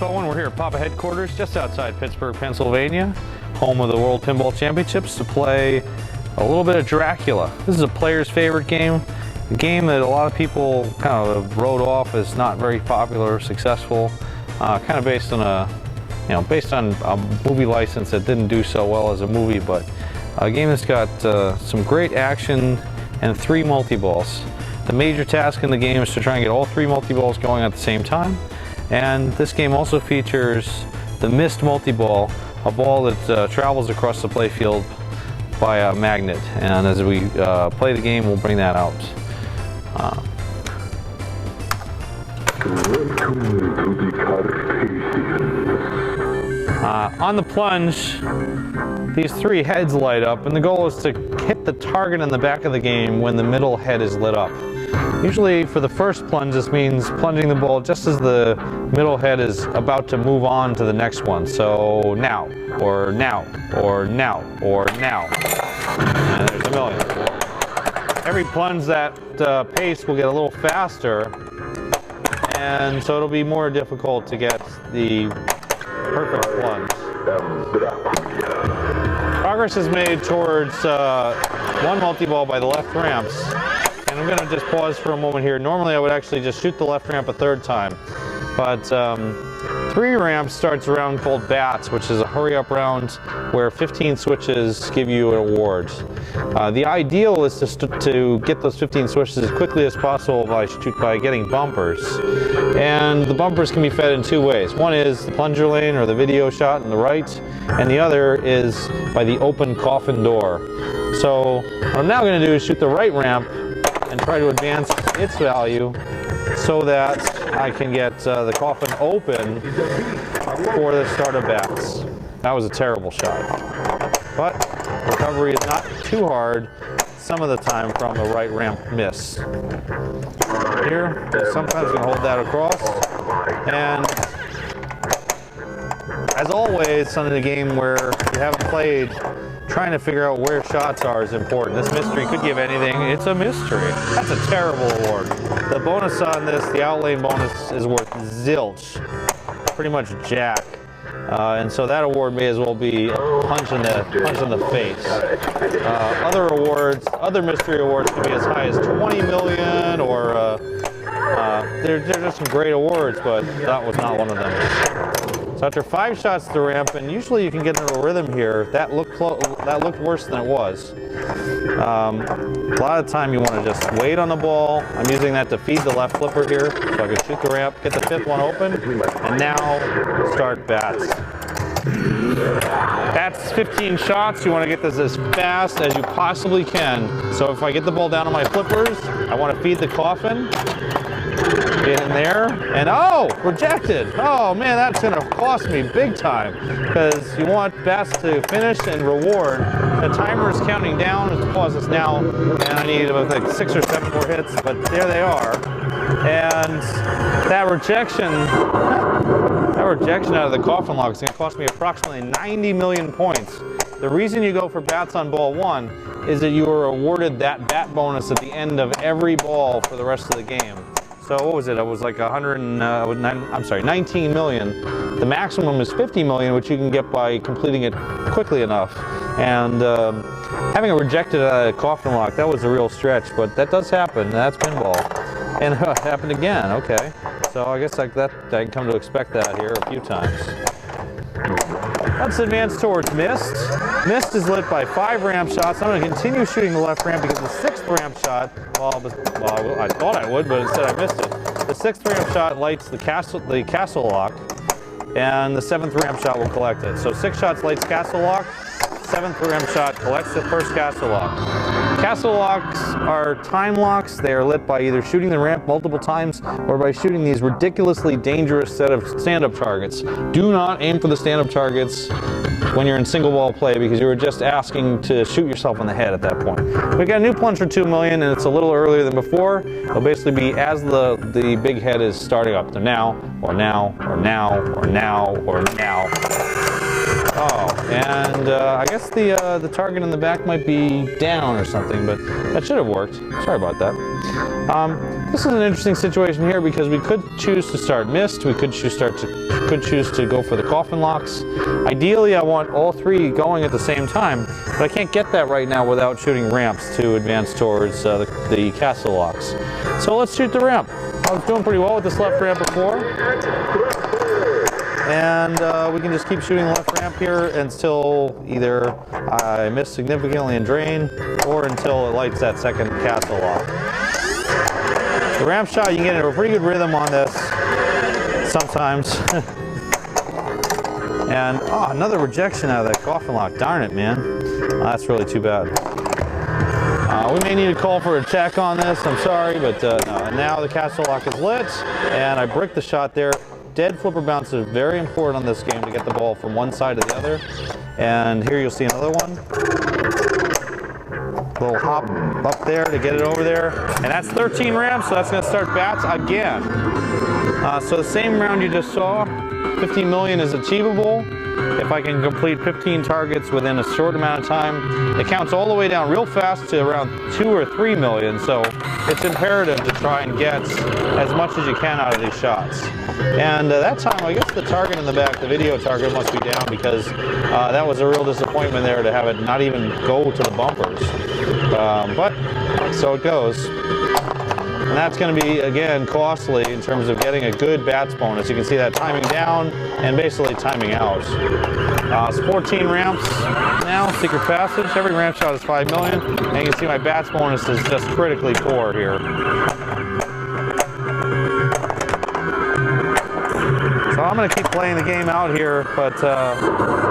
Bowen. We're here at Papa headquarters just outside Pittsburgh, Pennsylvania, home of the World Pinball Championships, to play a little bit of Dracula. This is a player's favorite game, a game that a lot of people kind of wrote off as not very popular or successful, kind of based on a movie license that didn't do so well as a movie, but a game that's got some great action and 3 multi-balls. The major task in the game is to try and get all 3 multi-balls going at the same time. And this game also features the missed multi-ball, a ball that travels across the playfield by a magnet. And as we play the game, we'll bring that out. On the plunge, these 3 heads light up, and the goal is to hit the target in the back of the game when the middle head is lit up. Usually for the first plunge, this means plunging the ball just as the middle head is about to move on to the next one. So now, or now, or now, or now. And there's a million. Every plunge, that pace will get a little faster, and so it'll be more difficult to get the perfect plunge. Progress is made towards 1 multi-ball by the left ramps. And I'm going to just pause for a moment here. Normally I would actually just shoot the left ramp a 3rd time. But 3 ramps starts a round called Bats, which is a hurry-up round where 15 switches give you an award. The ideal is to get those 15 switches as quickly as possible by getting bumpers. And the bumpers can be fed in 2 ways. One is the plunger lane or the video shot on the right, and the other is by the open coffin door. So what I'm now going to do is shoot the right ramp and try to advance its value so that I can get the coffin open for the start of Bats. That was a terrible shot. But recovery is not too hard some of the time from a right ramp miss. Here, sometimes going to hold that across. And as always, on a game where you haven't played, trying to figure out where shots are is important. This mystery could give anything. It's a mystery. That's a terrible award. The bonus on this, the outlane bonus, is worth zilch. Pretty much jack. And so that award may as well be a punch in the face. Other awards, other mystery awards can be as high as 20 million, or there's just some great awards, but that was not one of them. So after 5 shots to the ramp, and usually you can get into a rhythm here, that looked worse than it was. A lot of the time you want to just wait on the ball. I'm using that to feed the left flipper here, so I can shoot the ramp, get the 5th one open, and now start Bats. Bats 15 shots. You want to get this as fast as you possibly can. So if I get the ball down on my flippers, I want to feed the coffin. Get in there, and oh, rejected. Oh man, that's gonna cost me big time, because you want Bats to finish and reward. The timer is counting down. Let's pause this now, and I need like 6 or 7 more hits, but there they are. And that rejection out of the coffin lock is gonna cost me approximately 90 million points. The reason you go for Bats on ball 1 is that you are awarded that bat bonus at the end of every ball for the rest of the game. So what was it? It was like 19 million. The maximum is 50 million, which you can get by completing it quickly enough. And having a rejected coffin lock, that was a real stretch, but that does happen. That's pinball. And it happened again. Okay. So I guess like that, I can come to expect that here a few times. Let's advance towards Mist. Mist is lit by 5 ramp shots. I'm going to continue shooting the left ramp because the 6th ramp shot, well, I thought I would, but instead I missed it. The 6th ramp shot lights the castle lock, and the 7th ramp shot will collect it. So 6 shots lights castle lock, 7th ramp shot collects the first castle lock. Castle locks are time locks. They are lit by either shooting the ramp multiple times or by shooting these ridiculously dangerous set of stand-up targets. Do not aim for the stand-up targets when you're in single ball play, because you were just asking to shoot yourself in the head at that point. We got a new plunge for 2 million, and it's a little earlier than before. It'll basically be as the big head is starting up. So now, or now, or now, or now, or now. Oh, and I guess the target in the back might be down or something, but that should have worked. Sorry about that. This is an interesting situation here because we could choose to start missed. We could choose to go for the coffin locks. Ideally, I want all three going at the same time, but I can't get that right now without shooting ramps to advance towards the castle locks. So let's shoot the ramp. I was doing pretty well with this left ramp before. And we can just keep shooting the left ramp here until either I miss significantly and drain, or until it lights that second castle lock. The ramp shot, you can get into a pretty good rhythm on this sometimes. And another rejection out of that coffin lock. Darn it, man. That's really too bad. We may need to call for a check on this. I'm sorry, but no. And now the castle lock is lit, and I bricked the shot there. Dead flipper bounce is very important on this game to get the ball from one side to the other. And here you'll see another one. Little hop up there to get it over there. And that's 13 ramps, so that's going to start bats again. So the same round you just saw, 15 million is achievable. If I can complete 15 targets within a short amount of time, it counts all the way down real fast to around 2 or 3 million. So it's imperative to try and get as much as you can out of these shots. And that time, I guess the target in the back, the video target, must be down because that was a real disappointment there to have it not even go to the bumpers. But so it goes. And that's going to be, again, costly in terms of getting a good bats bonus. You can see that timing down and basically timing out. It's 14 ramps now, secret passage. Every ramp shot is 5 million. And you can see my bats bonus is just critically poor here. So I'm going to keep playing the game out here, but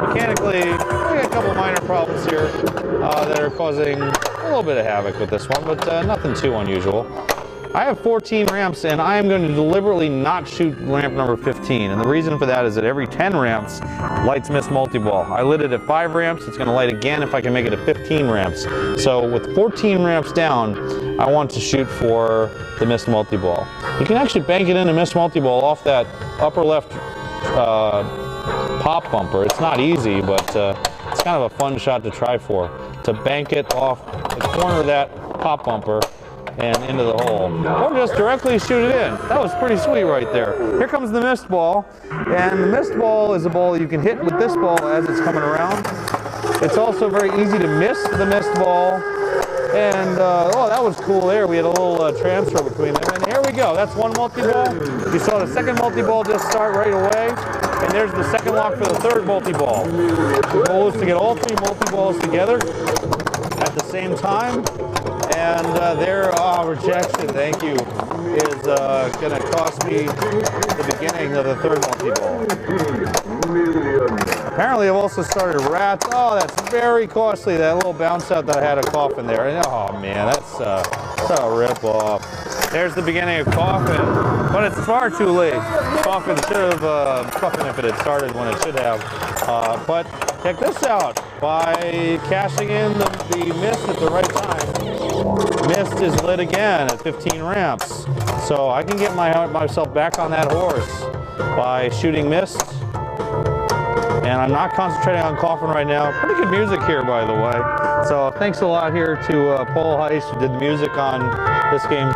mechanically, I got a couple minor problems here that are causing a little bit of havoc with this one, but nothing too unusual. I have 14 ramps, and I am going to deliberately not shoot ramp number 15. And the reason for that is that every 10 ramps, lights miss multi-ball. I lit it at 5 ramps. It's going to light again if I can make it to 15 ramps. So with 14 ramps down, I want to shoot for the missed multi-ball. You can actually bank it in a missed multi-ball off that upper left pop bumper. It's not easy, but it's kind of a fun shot to try for. To bank it off the corner of that pop bumper and into the hole, or just directly shoot it in. That was pretty sweet right there. Here comes the missed ball, and the missed ball is a ball you can hit with this ball as it's coming around. It's also very easy to miss the missed ball, and oh, that was cool there. We had a little transfer between them, and here we go. That's one multi-ball. You saw the second multi-ball just start right away, and there's the second lock for the third multi-ball. The goal is to get all 3 multi-balls together at the same time. And their rejection, thank you, is going to cost me the beginning of the third multi-ball. Apparently I've also started rats. Oh, that's very costly, that little bounce out that I had a coffin there. And, oh man, that's a rip-off. There's the beginning of coffin, but it's far too late. Coffin should have, coffin if it had started when it should have. But check this out. By cashing in the mist at the right time, mist is lit again at 15 ramps. So I can get myself back on that horse by shooting mist. And I'm not concentrating on coffin right now. Pretty good music here, by the way. So thanks a lot here to Paul Heiss, who did the music on this game.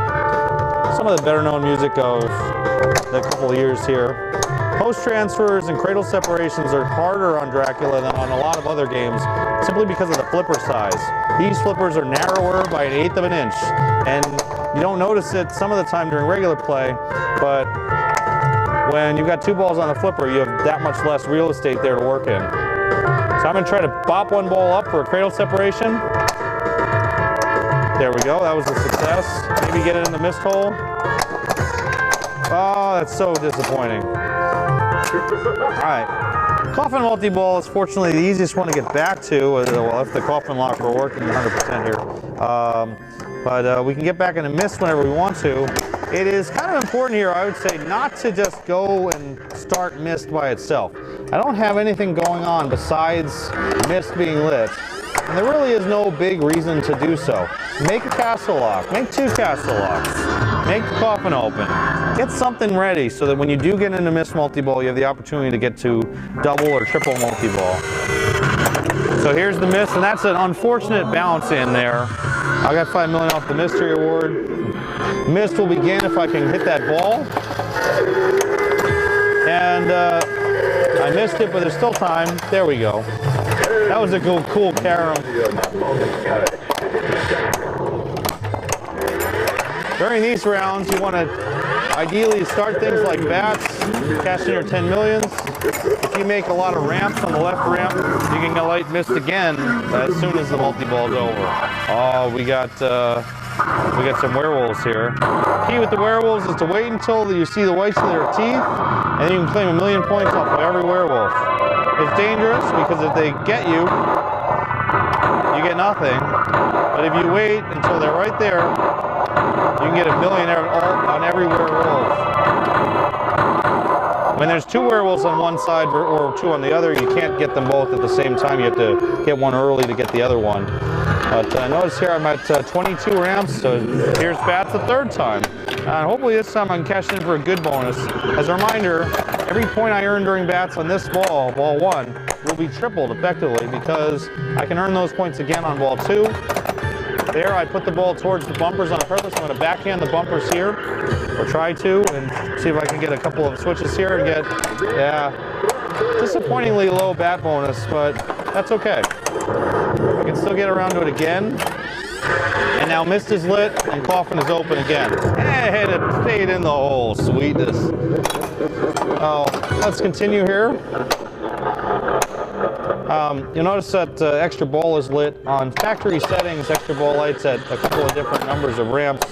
Some of the better known music of the couple of years here. Post transfers and cradle separations are harder on Dracula than on a lot of other games, simply because of the flipper size. These flippers are narrower by 1/8 of an inch, and you don't notice it some of the time during regular play, but when you've got 2 balls on the flipper, you have that much less real estate there to work in. So I'm going to try to bop one ball up for a cradle separation. There we go, that was a success. Maybe get it in the mist hole. Oh, that's so disappointing. Alright, coffin multi-ball is fortunately the easiest one to get back to, well, if the coffin lock were working 100% here. But we can get back in the mist whenever we want to. It is kind of important here, I would say, not to just go and start mist by itself. I don't have anything going on besides mist being lit, and there really is no big reason to do so. Make a castle lock, make 2 castle locks, make the coffin open. get something ready so that when you do get into missed multi-ball, you have the opportunity to get to double or triple multi-ball. So here's the miss, and that's an unfortunate bounce in there. I got $5 million off the mystery award. Missed will begin if I can hit that ball. And I missed it, but there's still time. There we go. That was a cool carom. During these rounds, you want to ideally start things like bats, cash in your 10 millions. If you make a lot of ramps on the left ramp, you can get light missed again as soon as the multi-ball is over. Oh, we got some werewolves here. Key with the werewolves is to wait until you see the whites of their teeth, and then you can claim 1,000,000 points off of every werewolf. It's dangerous because if they get you, you get nothing. But if you wait until they're right there, you can get 1,000,000 on every werewolf. When there's 2 werewolves on one side or 2 on the other, you can't get them both at the same time. You have to get one early to get the other one. But notice here I'm at 22 ramps, so here's bats the 3rd time. And hopefully this time I can cash in for a good bonus. As a reminder, every point I earn during bats on this ball 1, will be tripled effectively because I can earn those points again on ball 2. There, I put the ball towards the bumpers on purpose. I'm going to backhand the bumpers here, or try to, and see if I can get a couple of switches here and get, yeah, disappointingly low bat bonus, but that's okay. I can still get around to it again. And now mist is lit and coffin is open again. And it stayed in the hole, sweetness. Oh, let's continue here. You'll notice that extra ball is lit on factory settings. Extra ball lights at a couple of different numbers of ramps,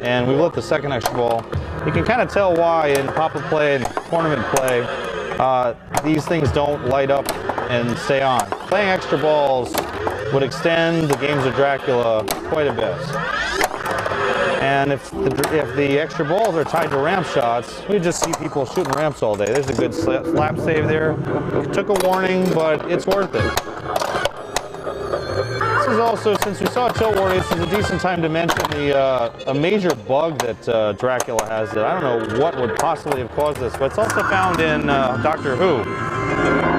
and we've lit the second extra ball. You can kind of tell why in pop-up play and tournament play these things don't light up and stay on. Playing extra balls would extend the games of Dracula quite a bit. And if the extra balls are tied to ramp shots, we just see people shooting ramps all day. There's a good slap save there. Took a warning, but it's worth it. This is also, since we saw a tilt warning, this is a decent time to mention a major bug that Dracula has that I don't know what would possibly have caused this, but it's also found in Doctor Who.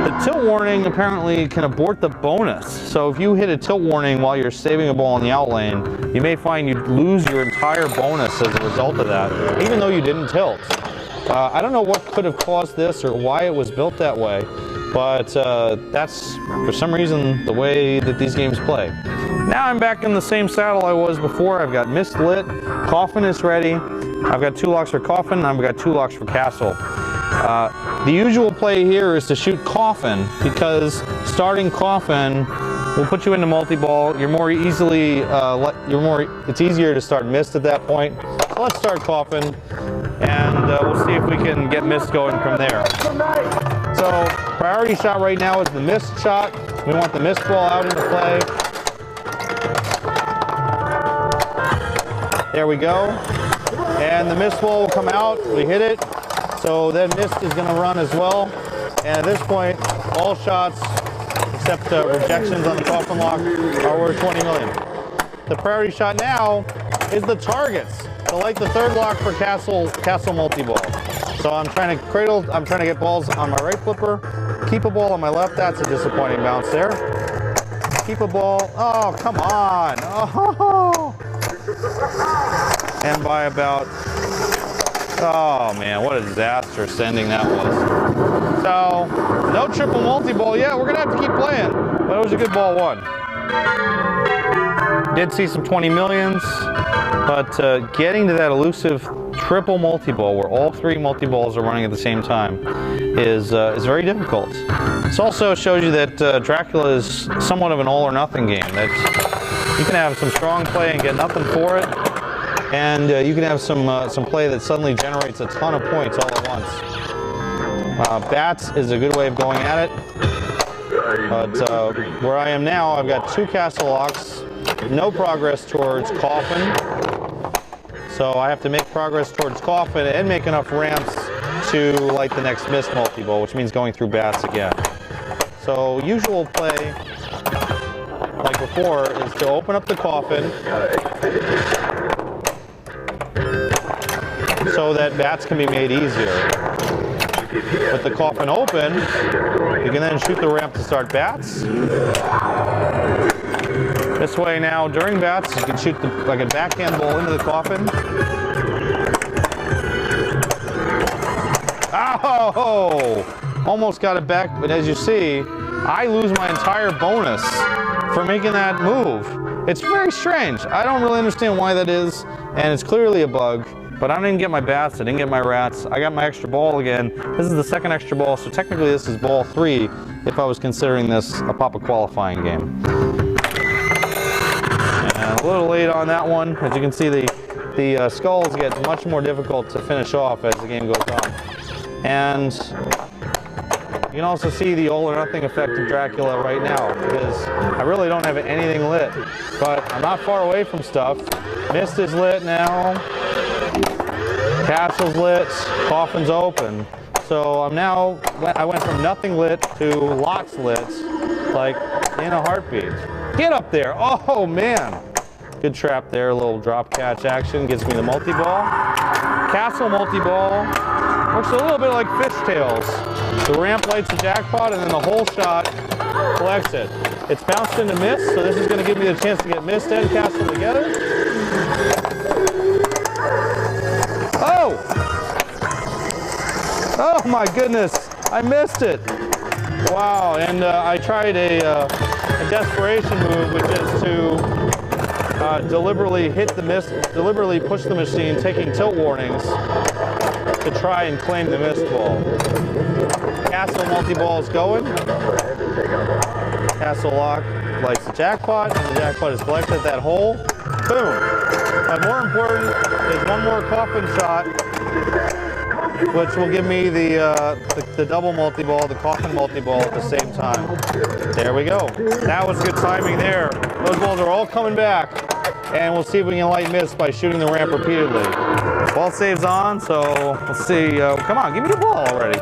The tilt warning apparently can abort the bonus. So if you hit a tilt warning while you're saving a ball in the out lane, you may find you lose your entire bonus as a result of that, even though you didn't tilt. I don't know what could have caused this or why it was built that way, but that's, for some reason, the way that these games play. Now I'm back in the same saddle I was before. I've got mist lit, coffin is ready. I've got 2 locks for coffin, I've got 2 locks for castle. The usual play here is to shoot coffin because starting coffin will put you into multi-ball. You're more easily, it's easier to start mist at that point. So let's start coffin, and we'll see if we can get mist going from there. So priority shot right now is the mist shot. We want the mist ball out into play. There we go. And the mist ball will come out. We hit it. So then mist is going to run as well. And at this point, all shots except rejections on the coffin lock are worth 20 million. The priority shot now is the targets. So like the 3rd lock for castle multi-ball. So I'm trying to get balls on my right flipper, keep a ball on my left. That's a disappointing bounce there. Keep a ball. Oh, come on. Oh. And by about, oh man, what a disastrous ending that was. So, no triple multi-ball. Yeah, we're gonna have to keep playing, but it was a good ball 1. Did see some 20 millions, but getting to that elusive triple multi-ball where all 3 multi-balls are running at the same time is very difficult. This also shows you that Dracula is somewhat of an all or nothing game. That you can have some strong play and get nothing for it, and you can have some play that suddenly generates a ton of points all at once. Bats is a good way of going at it, but where I am now, I've got 2 castle locks, no progress towards coffin, so I have to make progress towards coffin and make enough ramps to light the next mist multi-ball, which means going through bats again. So usual play, like before, is to open up the coffin, so that bats can be made easier. With the coffin open, you can then shoot the ramp to start bats. This way now, during bats, you can shoot like a backhand ball into the coffin. Oh! Almost got it back, but as you see, I lose my entire bonus for making that move. It's very strange. I don't really understand why that is, and it's clearly a bug. But I didn't get my bats, I didn't get my rats. I got my extra ball again. This is the second extra ball, so technically this is ball 3 if I was considering this a Papa qualifying game. And a little late on that one. As you can see, the skulls get much more difficult to finish off as the game goes on. And you can also see the all or nothing effect of Dracula right now, because I really don't have anything lit. But I'm not far away from stuff. Mist is lit now. Castle's lit, coffin's open. So I went from nothing lit to lots lit, like in a heartbeat. Get up there, oh man. Good trap there, a little drop catch action, gets me the multi-ball. Castle multi-ball, works a little bit like fishtails. The ramp lights the jackpot and then the whole shot collects it. It's bounced into Mist, so this is gonna give me the chance to get Mist and Castle together. Oh! Oh my goodness, I missed it. Wow, and I tried a desperation move, which is to deliberately hit the Mist, deliberately push the machine, taking tilt warnings to try and claim the Mist ball. Castle multi-ball is going. Castle lock lights the jackpot, and the jackpot is collected at that hole. Boom. But more important is one more coffin shot, which will give me the double multi-ball, the coffin multi-ball at the same time. There we go. That was good timing there. Those balls are all coming back, and we'll see if we can light Mist by shooting the ramp repeatedly. Ball saves on, so let's see. Come on, give me the ball already.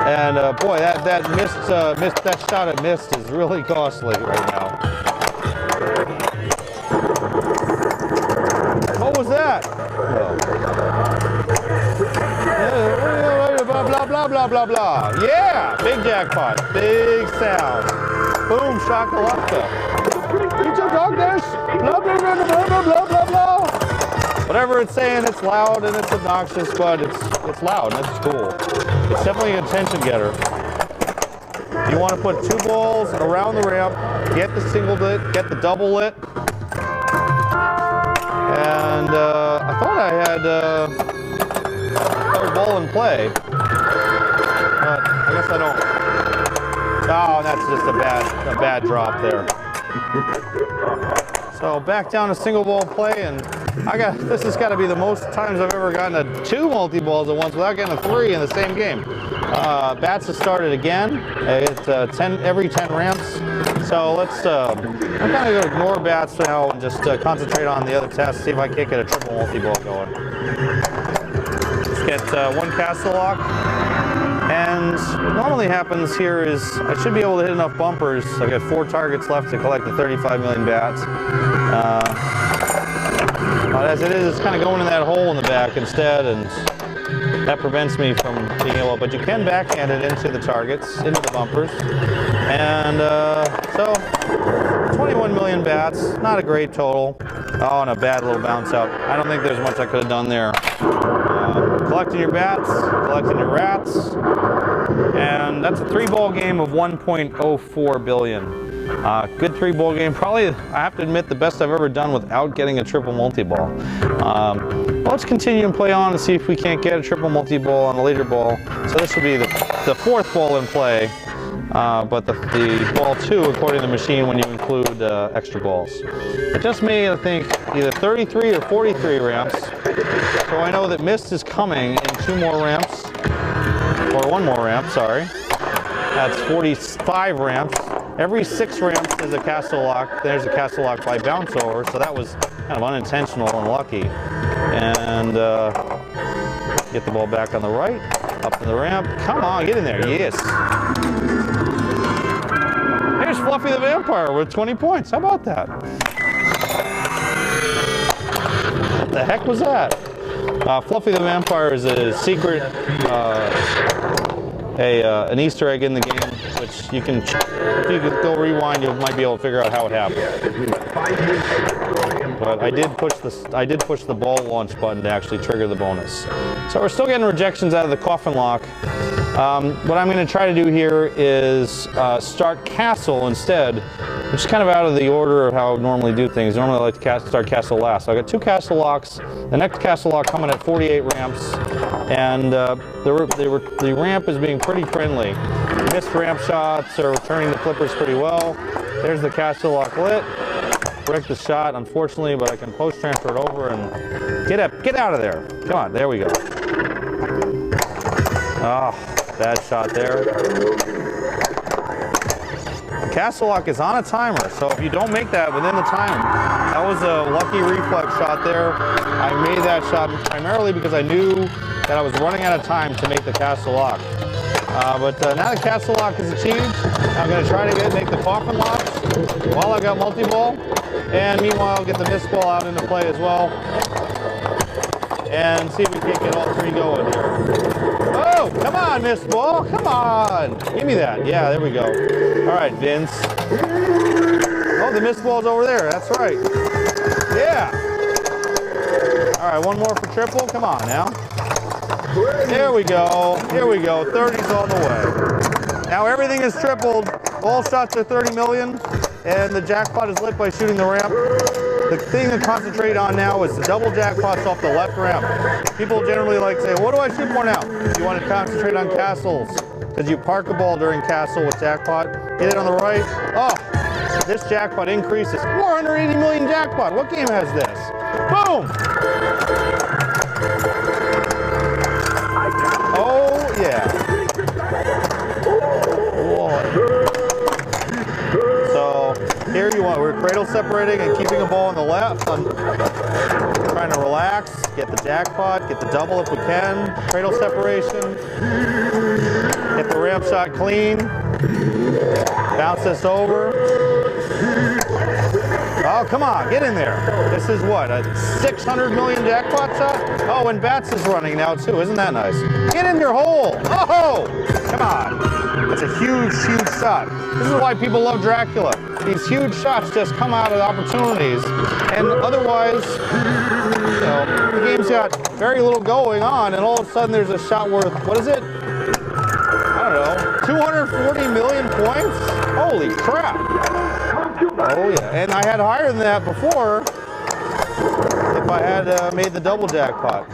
And boy, that shot at Mist is really costly right now. What was that? Blah, blah, blah, blah, blah, blah. Yeah, big jackpot, big sound. Boom, shakalaka. Eat your darkness. Blah, blah, blah, blah, blah, blah, blah, blah. Whatever it's saying, it's loud and it's obnoxious, but it's loud and it's cool. It's definitely an attention getter. You want to put 2 balls around the ramp, get the single lit, get the double lit. And I thought I had third ball in play, but I guess I don't. Oh, that's just a bad drop there. So back down to single ball play, and this has got to be the most times I've ever gotten a 2 multi-balls at once without getting a 3 in the same game. Bats have started again. It's every 10 ramps. So let's, I'm kind of going to ignore bats now and just concentrate on the other tests, see if I can't get a triple multi-ball going. Let's get 1 castle lock. And what normally happens here is I should be able to hit enough bumpers. I've got 4 targets left to collect the 35 million bats. But as it is, it's kind of going in that hole in the back instead, and that prevents me from being able, but you can backhand it into the targets, into the bumpers. And so 21 million bats, not a great total. Oh, and a bad little bounce out. I don't think there's much I could have done there. Collecting your bats, collecting your rats, and that's a 3-ball game of 1.04 billion. Good 3-ball game. Probably, I have to admit, the best I've ever done without getting a triple multi-ball. Let's continue and play on and see if we can't get a triple multi-ball on a later ball. So this will be the 4th ball in play, but the ball 2 according to the machine when you include extra balls. It just made, I think, either 33 or 43 ramps. So I know that Mist is coming in 2 more ramps, or 1 more ramp, sorry. That's 45 ramps. Every 6 ramps is a castle lock. There's a castle lock by bounce over, so that was kind of unintentional and lucky. And get the ball back on the right, up to the ramp. Come on, get in there, yes. Here's Fluffy the Vampire with 20 points. How about that? What the heck was that? Fluffy the Vampire is a secret, an Easter egg in the game, which you can, if you could go rewind, you might be able to figure out how it happened. But I did push the ball launch button to actually trigger the bonus. So we're still getting rejections out of the coffin lock. What I'm going to try to do here is start castle instead, which is kind of out of the order of how I would normally do things. Normally I like to start castle last. So I got 2 castle locks. The next castle lock coming at 48 ramps, and the ramp is being pretty friendly. Missed ramp shots are returning the flippers pretty well. There's the castle lock lit. Wrecked the shot, unfortunately, but I can post transfer it over and get out of there. Come on, there we go. Oh, bad shot there. The castle lock is on a timer, so if you don't make that within the time, that was a lucky reflex shot there. I made that shot primarily because I knew that I was running out of time to make the castle lock. But now the castle lock is achieved. I'm going to try to make the coffin locks while I got multi-ball. And meanwhile, get the missed ball out into play as well. And see if we can't get all 3 going here. Oh, come on, missed ball. Come on. Give me that. Yeah, there we go. All right, Vince. Oh, the missed ball's over there. That's right. Yeah. All right, one more for triple. Come on now. There we go. Here we go. 30's on the way. Now everything is tripled. All shots are 30 million. And the jackpot is lit by shooting the ramp. The thing to concentrate on now is the double jackpots off the left ramp. People generally like to say, what do I shoot for now? You want to concentrate on castles, because you park a ball during castle with jackpot. Hit it on the right. Oh, this jackpot increases. 480 million jackpot. What game has this? Boom! Oh, yeah. Here you want, we're cradle separating and keeping a ball on the left. Trying to relax, get the jackpot, get the double if we can. Cradle separation. Get the ramp shot clean. Bounce this over. Oh, come on, get in there. This is what, a 600 million jackpot shot? Oh, and Bats is running now too, isn't that nice? Get in your hole. Oh, come on. That's a huge, huge shot. This is why people love Dracula. These huge shots just come out of opportunities, and otherwise, you know, the game's got very little going on, and all of a sudden there's a shot worth, what is it? I don't know, 240 million points? Holy crap. Oh yeah, and I had higher than that before if I had made the double jackpot.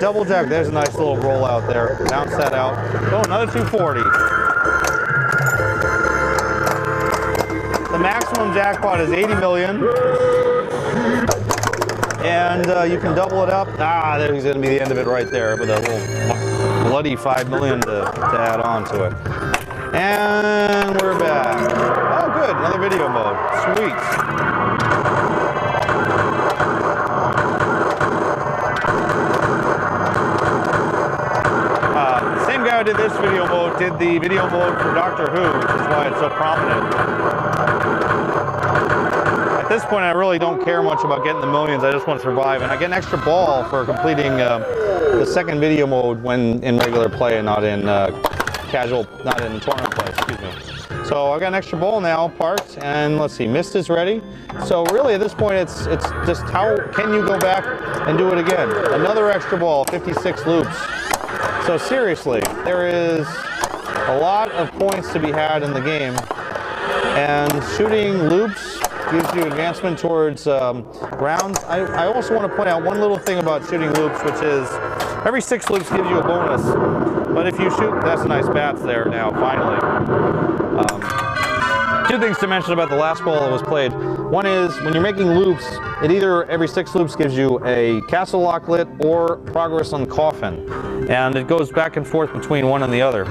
Double jack, there's a nice little roll out there. Bounce that out. Oh, another 240. The maximum jackpot is 80 million. And you can double it up. Ah, there's going to be the end of it right there with a little bloody 5 million to add on to it. And we're back. Oh, good. Another video mode. Sweet. Same guy who did this video mode did the video mode for Doctor Who, which is why it's so prominent. At this point, I really don't care much about getting the millions. I just want to survive, and I get an extra ball for completing the second video mode when in regular play and not in casual, not in tournament play. Excuse me. So I got an extra ball now parked, and let's see, mist is ready. So really, at this point, it's just how can you go back and do it again? Another extra ball, 56 loops. So seriously, there is a lot of points to be had in the game, and shooting loops gives you advancement towards rounds. I also want to point out one little thing about shooting loops, which is every 6 loops gives you a bonus. But if you shoot, that's a nice Bats there now, finally. 2 things to mention about the last ball that was played. One is, when you're making loops, it either every 6 loops gives you a castle lock lit or progress on coffin. And it goes back and forth between one and the other.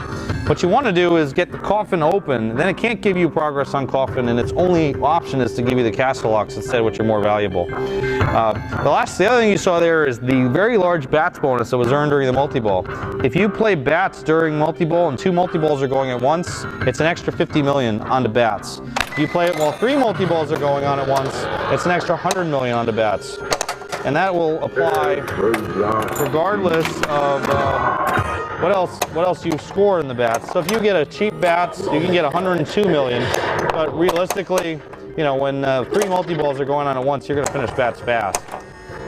What you want to do is get the coffin open, then it can't give you progress on coffin, and its only option is to give you the castle locks instead, which are more valuable. The other thing you saw there is the very large Bats bonus that was earned during the multi-ball. If you play Bats during multi-ball and 2 multi-balls are going at once, it's an extra 50 million onto Bats. If you play it while 3 multi-balls are going on at once, it's an extra 100 million onto Bats. and that will apply regardless of what else you score in the bats. So if you get a cheap bats, you can get 102 million, but realistically, you know, when 3 multi-balls are going on at once, you're going to finish bats fast.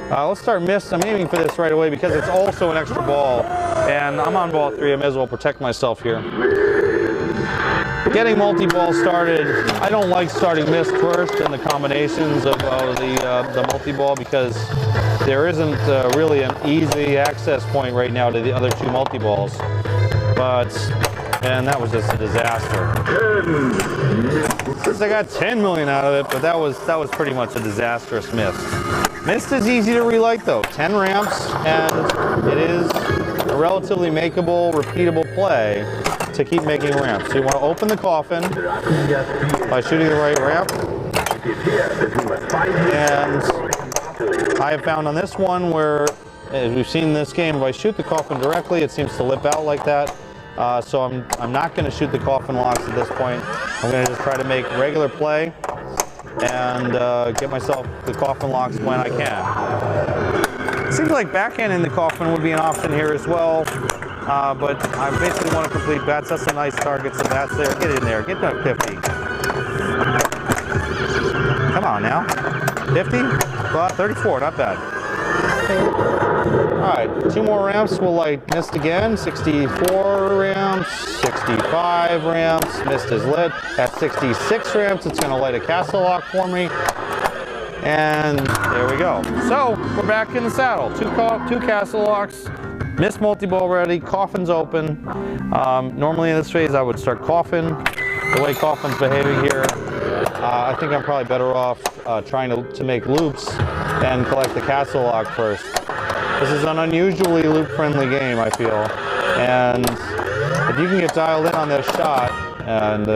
Let's start miss. I'm aiming for this right away because it's also an extra ball, and I'm on ball 3. I may as well protect myself here. Getting multi-ball started, I don't like starting missed first in the combinations of the multi-ball because there isn't really an easy access point right now to the other 2 multi-balls. And that was just a disaster. I got 10 million out of it, but that was pretty much a disastrous miss. Missed is easy to relight though. 10 ramps, and it is a relatively makeable, repeatable play to keep making ramps. So you want to open the coffin by shooting the right ramp. And I have found on this one where, as we've seen in this game, if I shoot the coffin directly, it seems to lip out like that. So I'm not going to shoot the coffin locks at this point. I'm going to just try to make regular play and get myself the coffin locks when I can. It seems like backhanding the coffin would be an option here as well. But I basically want to complete bats. That's a nice target. Some bats there. Get in there. Get to 50. Come on now. 50? 34. Not bad. Alright, 2 more ramps. Will I missed again? 64 ramps. 65 ramps. Missed is lit. At 66 ramps, it's going to light a castle lock for me. And there we go. So, we're back in the saddle. Two castle locks. Missed multi-ball ready, coffin's open. Normally in this phase I would start coffin. The way coffin's behaving here, I think I'm probably better off trying to make loops and collect the castle lock first. This is an unusually loop-friendly game, I feel. And if you can get dialed in on this shot, and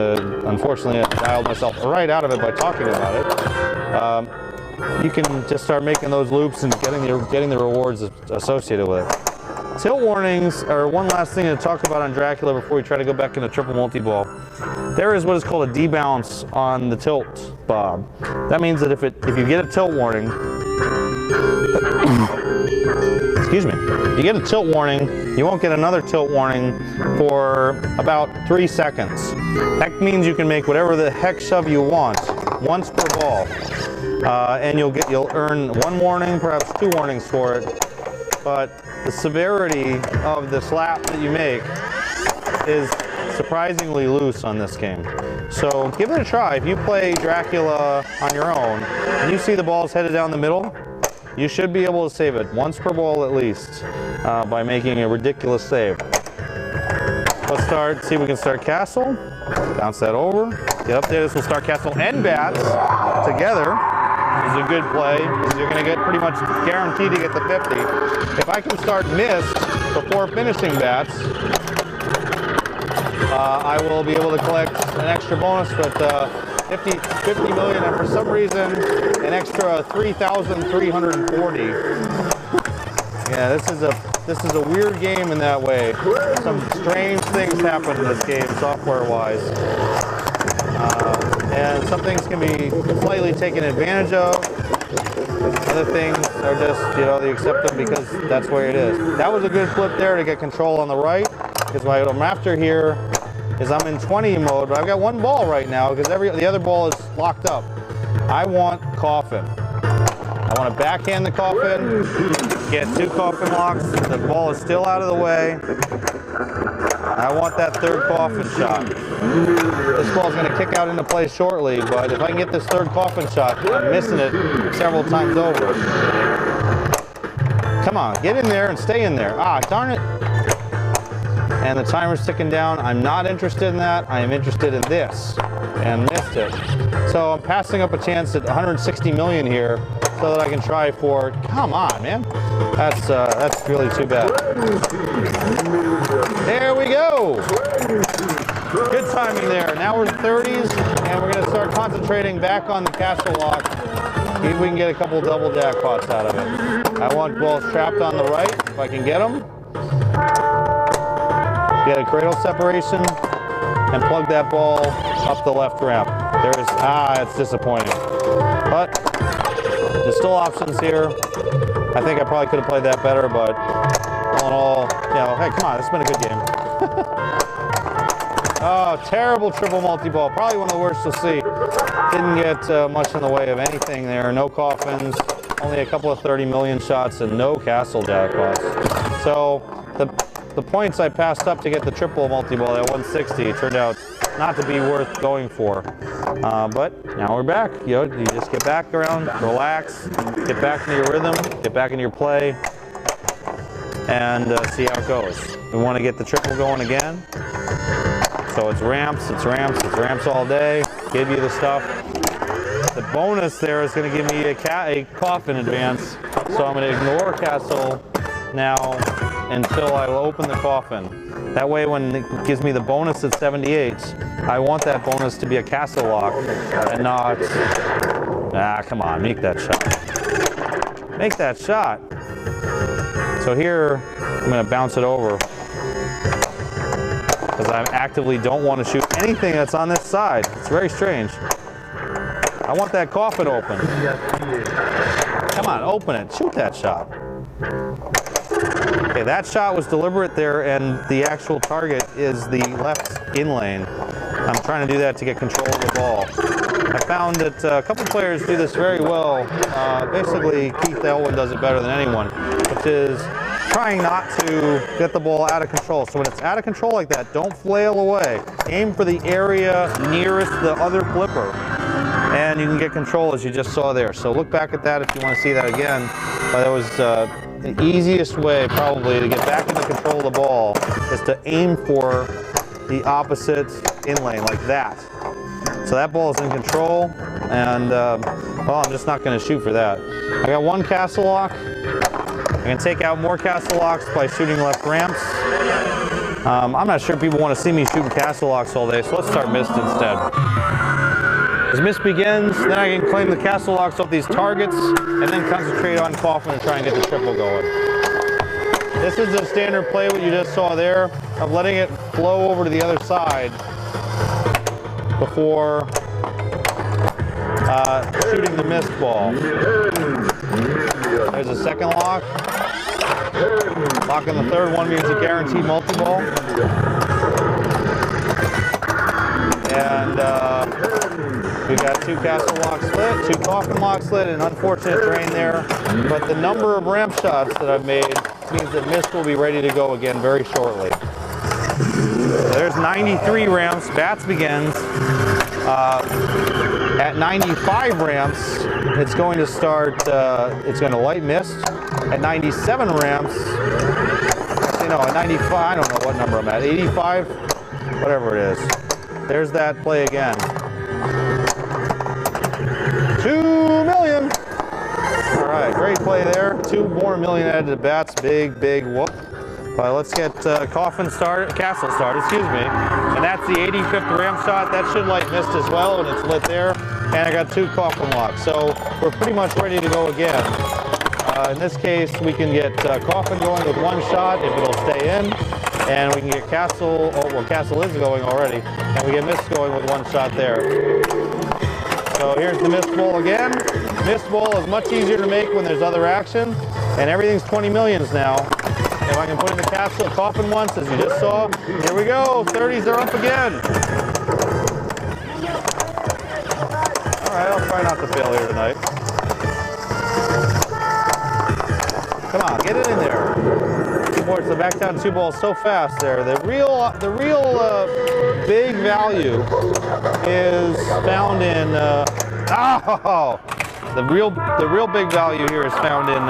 unfortunately I dialed myself right out of it by talking about it, you can just start making those loops and getting the rewards associated with it. Tilt warnings are one last thing to talk about on Dracula before we try to go back into triple multi-ball. There is what is called a debalance on the tilt bob. That means that if you get a tilt warning, excuse me, you get a tilt warning, you won't get another tilt warning for about 3 seconds. That means you can make whatever the heck shove you want once per ball, and you'll earn 1 warning, perhaps 2 warnings for it. But the severity of the slap that you make is surprisingly loose on this game. So give it a try. If you play Dracula on your own and you see the balls headed down the middle, you should be able to save it once per ball at least by making a ridiculous save. Let's see if we can start castle. Bounce that over. Get up there. This will start castle and bats together. Is a good play because you're going to get pretty much guaranteed to get the 50. If I can start missed before finishing bats, I will be able to collect an extra bonus, but 50 million, and for some reason an extra 3,340. Yeah, this is a weird game in that way. Some strange things happen in this game software-wise. And some things can be slightly taken advantage of. Other things are just, you accept them because that's where it is. That was a good flip there to get control on the right, because what I'm after here is I'm in 20 mode, but I've got 1 ball right now because the other ball is locked up. I want coffin. I want to backhand the coffin, get 2 coffin locks. The ball is still out of the way. I want that 3rd coffin shot. This ball's going to kick out into play shortly, but if I can get this 3rd coffin shot, I'm missing it several times over. Come on, get in there and stay in there. Ah, darn it. And the timer's ticking down. I'm not interested in that. I am interested in this, and missed it. So I'm passing up a chance at 160 million here so that I can try for, come on, man. That's really too bad. There we go. Good timing there. Now we're in 30s, and we're going to start concentrating back on the castle lock. See if we can get a couple double jackpots out of it. I want balls trapped on the right, if I can get them. Get a cradle separation, and plug that ball up the left ramp. It's disappointing. But there's still options here. I think I probably could have played that better, but all in all, you know, hey, come on, it's been a good game. Oh, terrible triple multi-ball. Probably one of the worst you'll see. Didn't get much in the way of anything there. No coffins, only a couple of 30 million shots, and no castle jackpots. So the points I passed up to get the triple multi-ball at 160 turned out not to be worth going for. But now we're back. You know, you just get back around, relax, get back into your rhythm, get back into your play, and see how it goes. We want to get the triple going again. So it's ramps, it's ramps, it's ramps all day. Give you the stuff. The bonus there is going to give me a coffin advance. So I'm going to ignore castle now until I open the coffin. That way when it gives me the bonus at 78, I want that bonus to be a castle lock and not, come on, make that shot. Make that shot. So here, I'm going to bounce it over because I actively don't want to shoot anything that's on this side. It's very strange. I want that coffin open. Come on, open it. Shoot that shot. Okay, that shot was deliberate there, and the actual target is the left in lane. I'm trying to do that to get control of the ball. I found that a couple players do this very well. Basically, Keith Elwin does it better than anyone, which is trying not to get the ball out of control. So when it's out of control like that, don't flail away. Aim for the area nearest the other flipper, and you can get control as you just saw there. So look back at that if you want to see that again. That was the easiest way probably to get back into control of the ball is to aim for the opposite in lane like that. So that ball is in control, and well, I'm just not going to shoot for that. I got one castle lock. I can take out more castle locks by shooting left ramps. I'm not sure people want to see me shooting castle locks all day, so let's start mist instead. As mist begins, then I can claim the castle locks off these targets and then concentrate on coffin and try and get the triple going. This is a standard play, what you just saw there, of letting it flow over to the other side before shooting the mist ball. There's a second lock. Locking the third one means a guaranteed multi-ball. And we've got two castle locks lit, two coffin locks lit, an unfortunate drain there. But the number of ramp shots that I've made means that mist will be ready to go again very shortly. So there's 93 ramps, bats begins. At 95 ramps, it's going to start, it's going to light mist. At 97 ramps, actually no, at 95, I don't know what number I'm at, 85, whatever it is. There's that play again. 2 million. All right, great play there. 2 more million added to bats, big, big whoop. But let's get coffin started, castle started, excuse me. And that's the 85th ramp shot. That should light mist as well, and it's lit there. And I got 2 coffin locks. So we're pretty much ready to go again. In this case, we can get coffin going with 1 shot if it'll stay in. And we can get castle, oh, well, castle is going already. And we get mist going with 1 shot there. So here's the mist ball again. Mist ball is much easier to make when there's other action. And everything's 20 millions now. If I can put in the castle coffin once, as you just saw, here we go, 30s are up again. All right, I'll try not to fail here tonight. Come on, get it in there. Boy, the back down 2 balls so fast there. The real big value is found in, the real big value here is found in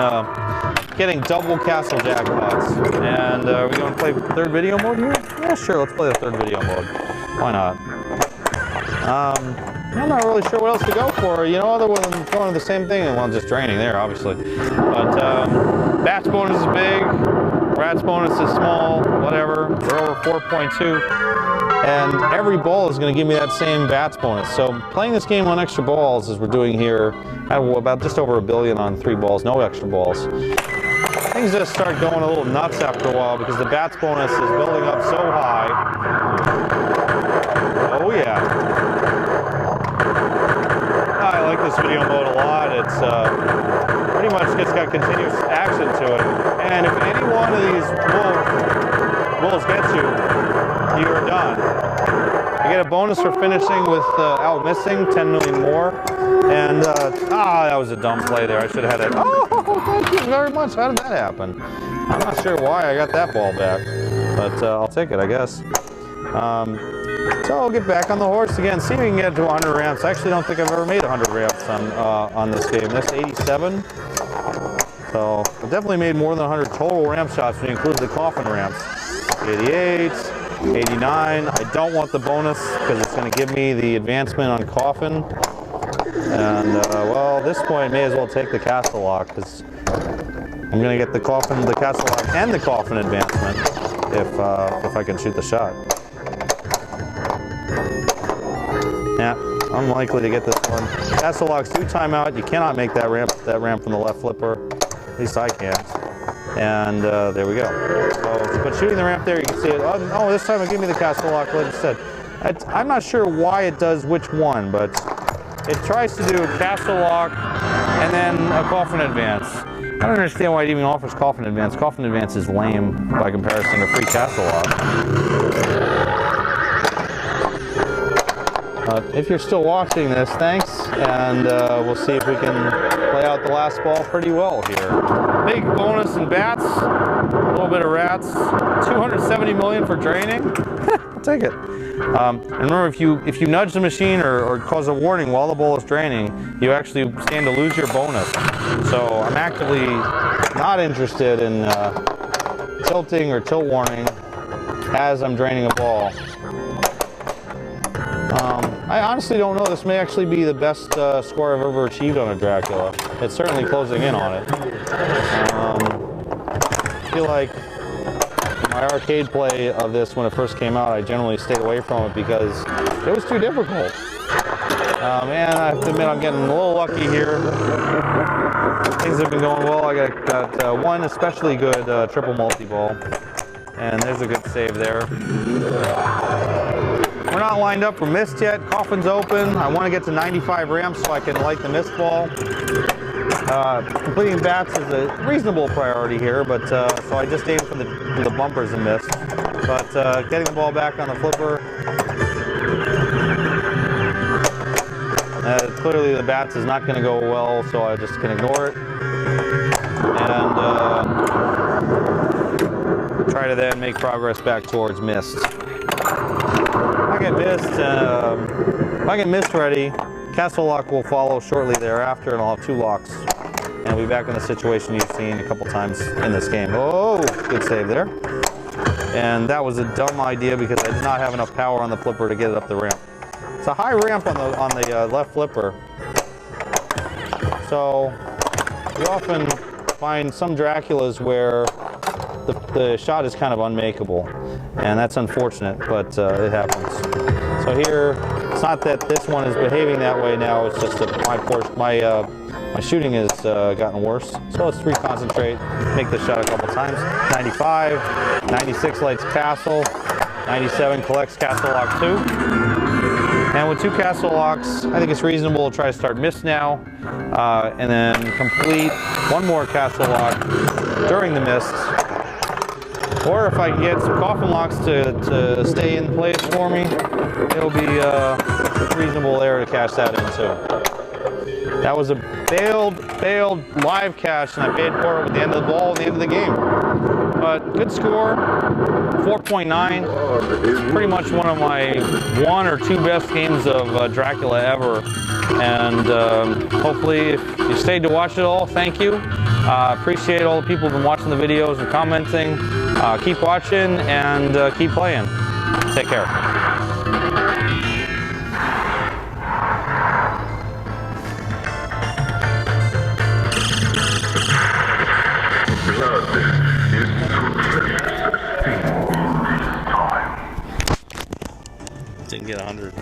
getting double castle jackpots. And are we going to play third video mode here? Yeah, sure, let's play the third video mode. Why not? I'm not really sure what else to go for, you know, other than going to the same thing. Well, just draining there, obviously. But bats bonus is big, rats bonus is small, whatever. We're over 4.2. And every ball is going to give me that same bats bonus. So playing this game on extra balls, as we're doing here, I have about just over $1 billion on 3 balls, no extra balls. Things just start going a little nuts after a while because the bats bonus is building up so high. Oh yeah. I like this video mode a lot. It's pretty much just got continuous get a bonus for finishing without missing, 10 million more. And, that was a dumb play there. I should have had it. Oh, thank you very much. How did that happen? I'm not sure why I got that ball back, but I'll take it, I guess. So I'll get back on the horse again, see if we can get to 100 ramps. I actually don't think I've ever made 100 ramps on this game. That's 87. So I've definitely made more than 100 total ramp shots when you include the coffin ramps. 88, 89. I don't want the bonus because it's going to give me the advancement on coffin. And well, at this point, may as well take the castle lock because I'm going to get the coffin, the castle lock, and the coffin advancement if I can shoot the shot. Yeah, unlikely to get this one. Castle locks do time out. You cannot make that ramp from the left flipper. At least I can't. And there we go. So, but shooting the ramp there, you can see it. Oh, this time it gave me the castle lock like I said. I'm not sure why it does which one, but it tries to do a castle lock and then a coffin advance. I don't understand why it even offers coffin advance. Coffin advance is lame by comparison to free castle lock. If you're still watching this, thanks, and we'll see if we can play out the last ball pretty well here. Big bonus in bats, a little bit of rats, 270 million for draining. I'll take it. And remember, if you nudge the machine or cause a warning while the ball is draining, you actually stand to lose your bonus. So I'm actively not interested in tilting or tilt warning as I'm draining a ball. I honestly don't know. This may actually be the best score I've ever achieved on a Dracula. It's certainly closing in on it. I feel like my arcade play of this when it first came out, I generally stayed away from it because it was too difficult. And I have to admit I'm getting a little lucky here. Things have been going well. I got one especially good triple multi-ball. And there's a good save there. We're not lined up for mist yet. Coffin's open. I want to get to 95 ramps so I can light the mist ball. Completing bats is a reasonable priority here, but so I just aimed for the bumpers and mist. But getting the ball back on the flipper. Clearly the bats is not going to go well, so I just can ignore it. And try to then make progress back towards mist. If I get mist ready, castle lock will follow shortly thereafter, and I'll have 2 locks. And I'll be back in the situation you've seen a couple times in this game. Oh, good save there. And that was a dumb idea because I did not have enough power on the flipper to get it up the ramp. It's a high ramp on the left flipper. So you often find some Draculas where the shot is kind of unmakeable, and that's unfortunate, but it happens. So here, it's not that this one is behaving that way now, it's just that my shooting has gotten worse. So let's reconcentrate, make the shot a couple times. 95, 96 lights castle, 97 collects castle lock 2. And with 2 castle locks, I think it's reasonable to try to start mist now, and then complete 1 more castle lock during the mist. Or if I can get some coffin locks to stay in place for me, it'll be reasonable there to cash that in too. That was a failed live cash, and I paid for it with the end of the ball at the end of the game. But good score, 4.9. Pretty much one of my 1 or 2 best games of Dracula ever. And hopefully, if you stayed to watch it all, thank you. Appreciate all the people who've been watching the videos and commenting. Keep watching and keep playing. Take care. Didn't get 100.